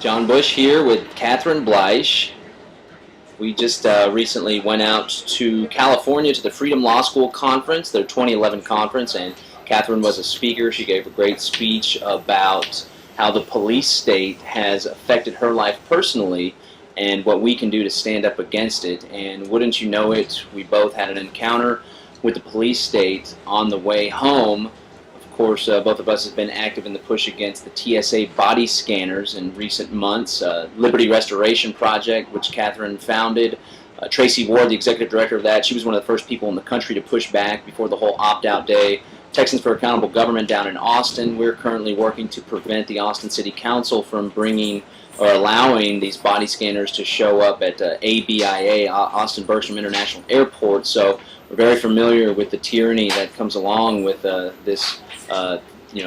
John Bush here with Catherine Bleish. We just recently went out to California to the Freedom Law School Conference, their 2011 conference, and Catherine was a speaker. She gave a great speech about how the police state has affected her life personally and what we can do to stand up against it. And wouldn't you know it, we both had an encounter with the police state on the way home. Of course, both of us have been active in the push against the TSA body scanners in recent months. Liberty Restoration Project, which Catherine founded. Tracy Ward, the executive director of that, she was one of the first people in the country to push back before the whole opt-out day. Texans for Accountable Government down in Austin. We're currently working to prevent the Austin City Council from bringing or allowing these body scanners to show up at ABIA, Austin Bergstrom International Airport. So we're very familiar with the tyranny that comes along with this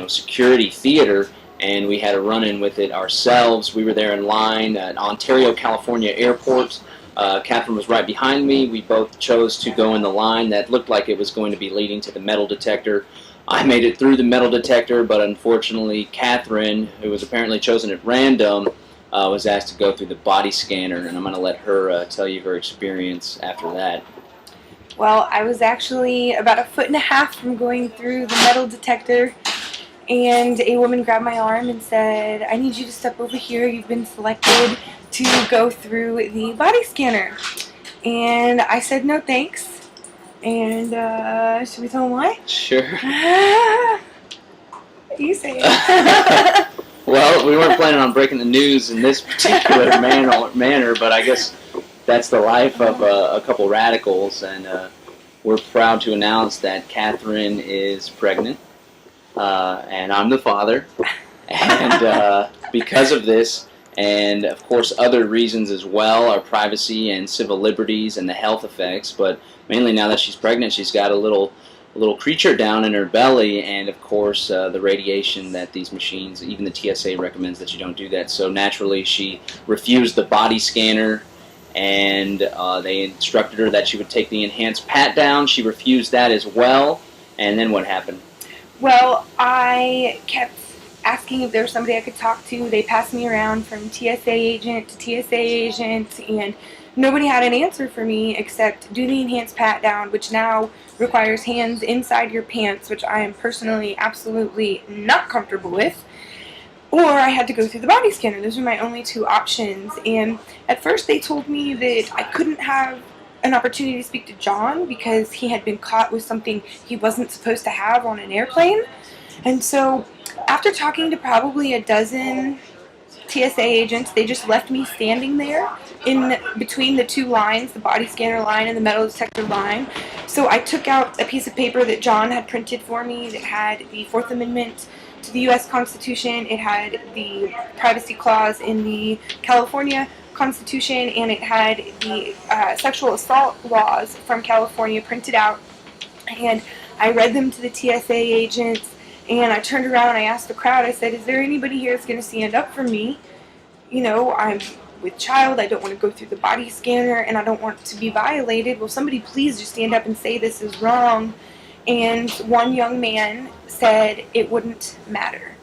security theater, and we had a run-in with it ourselves. We were there in line at Ontario, California Airport. Catherine was right behind me. We both chose to go in the line that looked like it was going to be leading to the metal detector. I made it through the metal detector, but unfortunately Catherine, who was apparently chosen at random, was asked to go through the body scanner, and I'm going to let her tell you her experience after that. Well, I was actually about 1.5 feet from going through the metal detector, and a woman grabbed my arm and said, "I need you to step over here. You've been selected to go through the body scanner." And I said, "No, thanks." And should we tell them why? Sure. You say it. Well, we weren't planning on breaking the news in this particular manner, but I guess that's the life of a couple radicals, and we're proud to announce that Catherine is pregnant, and I'm the father, and because of this, and of course other reasons as well, our privacy and civil liberties and the health effects, but mainly now that she's pregnant, she's got a little creature down in her belly, and of course the radiation that these machines, even the TSA recommends that you don't do that. So naturally she refused the body scanner, and they instructed her that she would take the enhanced pat down. She refused that as well. And then what happened? Well, I kept asking if there was somebody I could talk to. They passed me around from TSA agent to TSA agent, and nobody had an answer for me except do the enhanced pat down, which now requires hands inside your pants, which I am personally absolutely not comfortable with, or I had to go through the body scanner. Those were my only two options. And at first they told me that I couldn't have an opportunity to speak to John because he had been caught with something he wasn't supposed to have on an airplane. And so after talking to probably a dozen TSA agents, they just left me standing there in between the two lines, the body scanner line and the metal detector line. So I took out a piece of paper that John had printed for me that had the 4th Amendment to the U.S. Constitution. It had the privacy clause in the California Constitution, and it had the sexual assault laws from California printed out. And I read them to the TSA agents, and I turned around and I asked the crowd, I said, "Is there anybody here that's going to stand up for me? You know, I'm with child, I don't want to go through the body scanner, and I don't want to be violated. Will somebody please just stand up and say this is wrong?" And one young man said it wouldn't matter.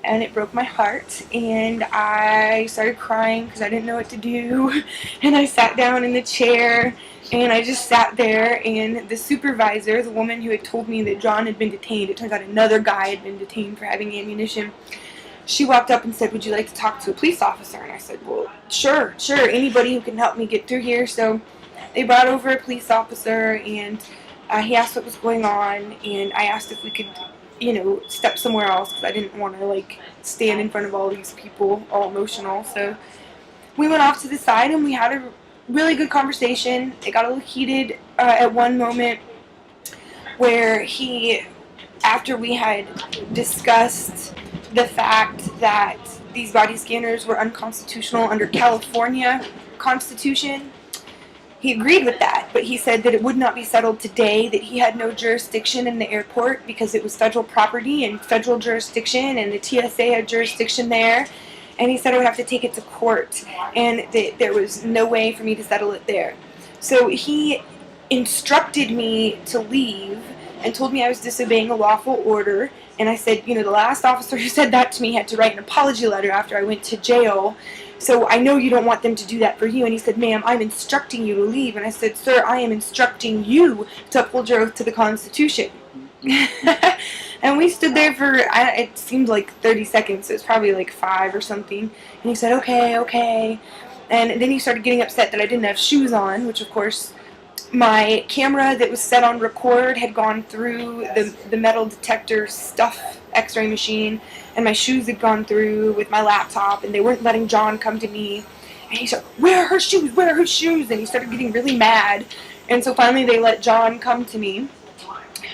And it broke my heart, and I started crying because I didn't know what to do. And I sat down in the chair, and I just sat there, and the supervisor, the woman who had told me that John had been detained, it turns out another guy had been detained for having ammunition, she walked up and said, "Would you like to talk to a police officer?" And I said, "Well, sure, anybody who can help me get through here." So they brought over a police officer, and he asked what was going on, and I asked if we could, step somewhere else because I didn't want to, stand in front of all these people all emotional. So we went off to the side, and we had a really good conversation. It got a little heated at one moment where after we had discussed the fact that these body scanners were unconstitutional under California Constitution, he agreed with that, but he said that it would not be settled today, that he had no jurisdiction in the airport because it was federal property and federal jurisdiction, and the TSA had jurisdiction there, and he said I would have to take it to court, and that there was no way for me to settle it there. So he instructed me to leave and told me I was disobeying a lawful order, And I said, the last officer who said that to me had to write an apology letter after I went to jail. So I know you don't want them to do that for you. And he said, ma'am, I'm instructing you to leave. And I said, sir, I am instructing you to uphold your oath to the Constitution. And we stood there for, it seemed like 30 seconds. It was probably like 5 or something. And he said, okay, okay. And then he started getting upset that I didn't have shoes on, which of course my camera that was set on record had gone through the metal detector stuff x-ray machine, and my shoes had gone through with my laptop, and they weren't letting John come to me. And he said, where are her shoes? Where are her shoes? And he started getting really mad. And so finally they let John come to me.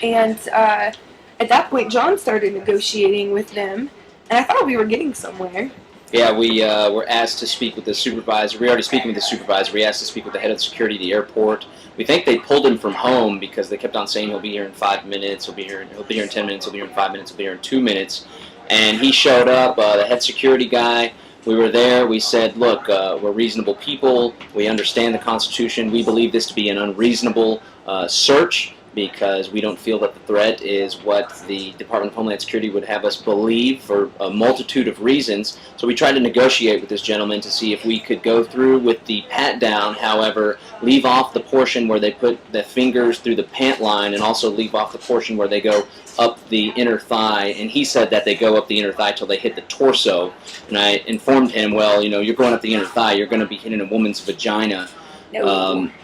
And at that point, John started negotiating with them, and I thought we were getting somewhere. Yeah, we were asked to speak with the supervisor. We were already speaking with the supervisor. We asked to speak with the head of security at the airport. We think they pulled him from home because they kept on saying he'll be here in 5 minutes, he'll be here in 10 minutes, he'll be here in 5 minutes, he'll be here in 2 minutes. And he showed up, the head security guy. We were there. We said, look, we're reasonable people. We understand the Constitution. We believe this to be an unreasonable search, because we don't feel that the threat is what the Department of Homeland Security would have us believe for a multitude of reasons. So we tried to negotiate with this gentleman to see if we could go through with the pat-down, however, leave off the portion where they put the fingers through the pant line, and also leave off the portion where they go up the inner thigh. And he said that they go up the inner thigh till they hit the torso. And I informed him, well, you're going up the inner thigh, you're going to be hitting a woman's vagina.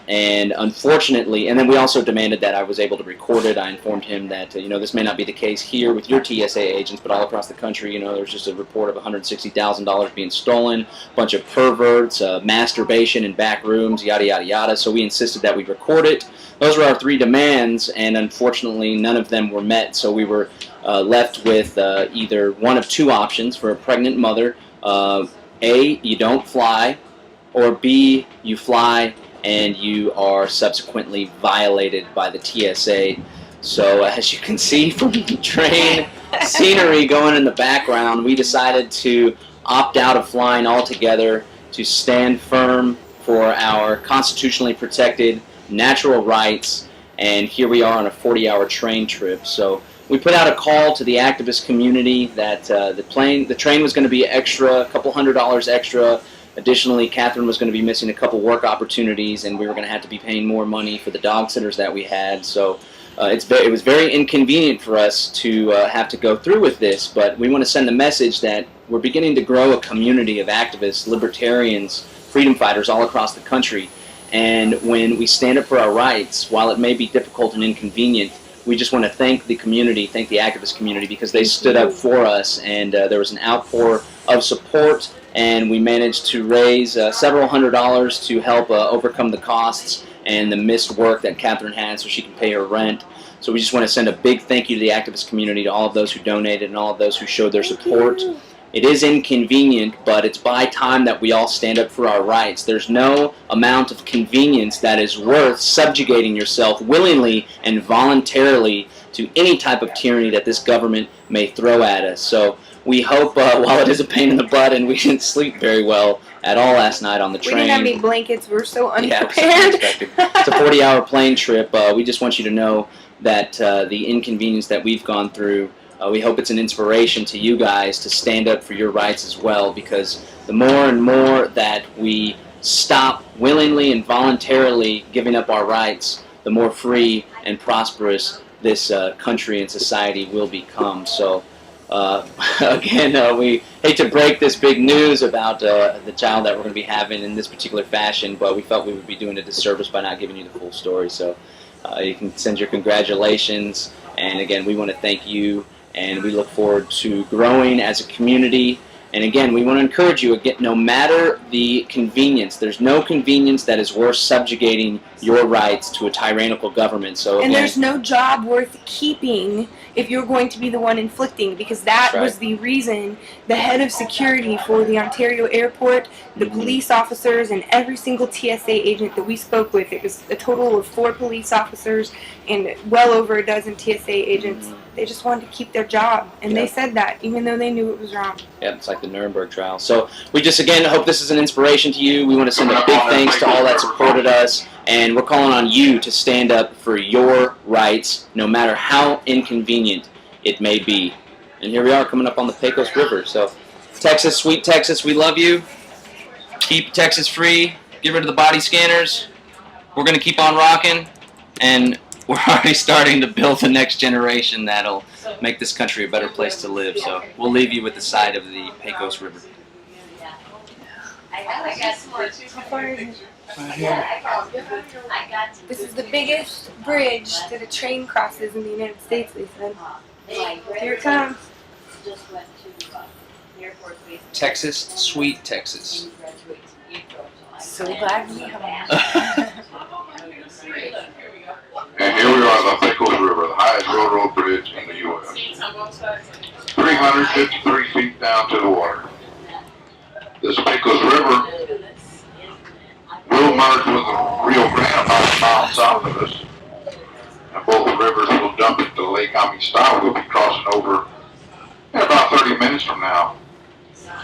And unfortunately, and then we also demanded that I was able to record it. I informed him that, this may not be the case here with your TSA agents, but all across the country, there's just a report of $160,000 being stolen, a bunch of perverts, masturbation in back rooms, yada, yada, yada. So we insisted that we record it. Those were our 3 demands, and unfortunately, none of them were met. So we were left with either one of 2 options for a pregnant mother. A, you don't fly, or B, you fly and you are subsequently violated by the TSA. So as you can see from the train scenery going in the background, we decided to opt out of flying altogether, to stand firm for our constitutionally protected natural rights, and here we are on a 40-hour train trip. So we put out a call to the activist community that the train was going to be extra, a couple $100 extra. Additionally, Catherine was going to be missing a couple work opportunities, and we were going to have to be paying more money for the dog sitters that we had. So it was very inconvenient for us to have to go through with this, but we want to send a message that we're beginning to grow a community of activists, libertarians, freedom fighters all across the country. And when we stand up for our rights, while it may be difficult and inconvenient, we just want to thank the community, thank the activist community, because they stood up for us, and there was an outpour of support, and we managed to raise several $100s to help overcome the costs and the missed work that Catherine had so she can pay her rent. So we just want to send a big thank you to the activist community, to all of those who donated and all of those who showed their support. It is inconvenient, but it's by time that we all stand up for our rights. There's no amount of convenience that is worth subjugating yourself willingly and voluntarily to any type of tyranny that this government may throw at us. So we hope, while it is a pain in the butt and we didn't sleep very well at all last night on the train. We didn't have any blankets. We were so unprepared. Yeah, it's a 40-hour plane trip. We just want you to know that the inconvenience that we've gone through, we hope it's an inspiration to you guys to stand up for your rights as well, because the more and more that we stop willingly and voluntarily giving up our rights, the more free and prosperous this country and society will become. So again, we hate to break this big news about the child that we're going to be having in this particular fashion, but we felt we would be doing a disservice by not giving you the full story. So you can send your congratulations, and again, we want to thank you, and we look forward to growing as a community. And again, we want to encourage you, again, no matter the convenience, there's no convenience that is worth subjugating your rights to a tyrannical government. So again, and there's no job worth keeping if you're going to be the one inflicting, because that was the reason the head of security for the Ontario airport, the police officers, and every single TSA agent that we spoke with, it was a total of 4 police officers and well over a dozen TSA agents. They just wanted to keep their job, and they said that, even though they knew it was wrong. Yeah, it's like the Nuremberg trial. So we just, again, hope this is an inspiration to you. We want to send a big thanks to all that supported us, and we're calling on you to stand up for your rights, no matter how inconvenient it may be. And here we are coming up on the Pecos River. So, Texas, sweet Texas, we love you. Keep Texas free. Get rid of the body scanners. We're going to keep on rocking. And we're already starting to build the next generation that'll make this country a better place to live. So, we'll leave you with the side of the Pecos River. How far is it? This is the biggest bridge that a train crosses in the United States, they said. Here it comes. Texas, sweet Texas. So glad we have And here we are on the Pecos River, the highest railroad bridge in the U.S. 353 feet down to the water. This Pecos River will merge with the Rio Grande about a mile south of us. And both the rivers will dump into Lake Amistad. We'll be crossing over in about 30 minutes from now.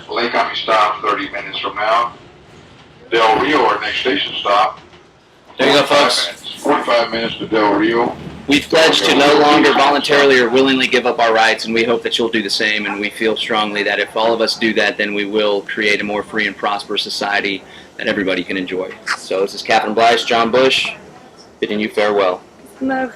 Lake Amistad 30 minutes from now. Del Rio, our next station stop. There you go, folks. 45 minutes to Del Rio. We've pledged to no longer voluntarily or willingly give up our rights, and we hope that you'll do the same. And we feel strongly that if all of us do that, then we will create a more free and prosperous society that everybody can enjoy. So this is Captain Bleish, John Bush, bidding you farewell. love.